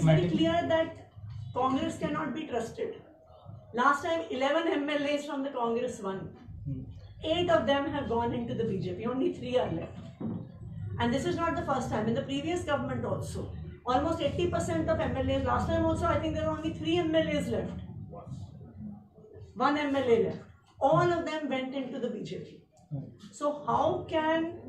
is very clear that Congress cannot be trusted. Last time 11 MLAs from the Congress won. 8 of them have gone into the BJP, only 3 are left. And this is not the first time. In the previous government also, almost 80% of MLAs, last time also I think there were only 3 MLAs left. 1 MLA left. All of them went into the BJP. So how can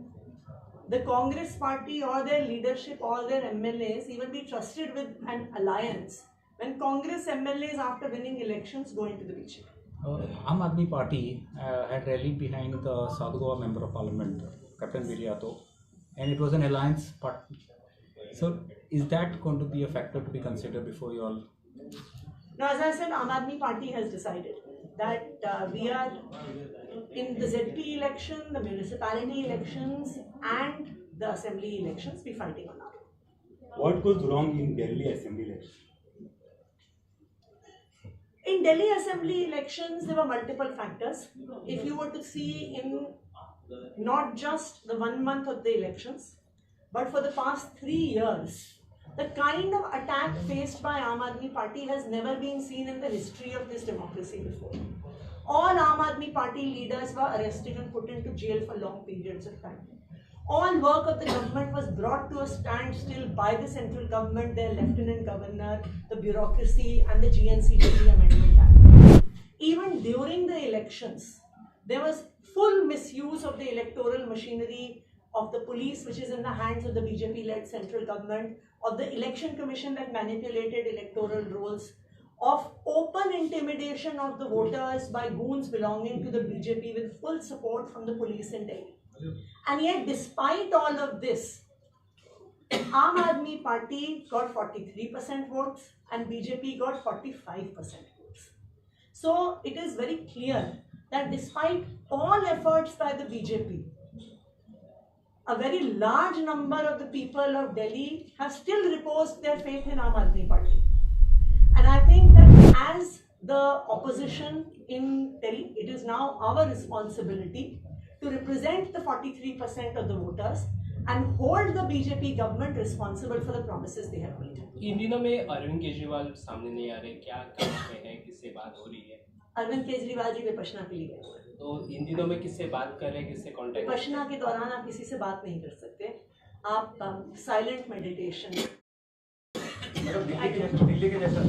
the Congress party or their leadership or their MLAs even be trusted with an alliance when Congress MLAs after winning elections go into the BJP? Aam Aadmi Party had rallied behind the South Goa Member of Parliament, Captain Viriato, and it was an alliance party. So is that going to be a factor to be considered before you all? Now, as I said, Aam Aadmi Party has decided that we are in the ZP election, the municipality elections and the assembly elections, be fighting on our own. What goes wrong in Delhi assembly election? In Delhi assembly elections, there were multiple factors. If you were to see in not just the 1 month of the elections, but for the past 3 years, the kind of attack faced by Aam Aadmi Party has never been seen in the history of this democracy before. All Aam Aadmi Party leaders were arrested and put into jail for long periods of time. All work of the government was brought to a standstill by the central government, their lieutenant governor, the bureaucracy and the GNCDP Amendment Act. Even during the elections, there was full misuse of the electoral machinery of the police, which is in the hands of the BJP-led central government, of the election commission that manipulated electoral rolls, of open intimidation of the voters by goons belonging to the BJP with full support from the police in Delhi. And yet, despite all of this, Aam Aadmi Party got 43% votes and BJP got 45% votes. So it is very clear that despite all efforts by the BJP, a very large number of the people of Delhi have still reposed their faith in Aam Aadmi Party. And I think that as the opposition in Delhi, it is now our responsibility to represent the 43% of the voters and hold the BJP government responsible for the promises they have made. इन दिनों में अरविंद केजरीवाल सामने नहीं आ रहे, क्या कारण है, किससे बात हो रही है? अरविंद केजरीवाल जी विपश्यना के लिए गए हुए हैं। तो इन दिनों में किससे बात कर रहे हैं, किससे कांटेक्ट? विपश्यना के दौरान आप किसी से बात नहीं कर सकते, आप साइलेंट मेडिटेशन। दिल्ली के जैसा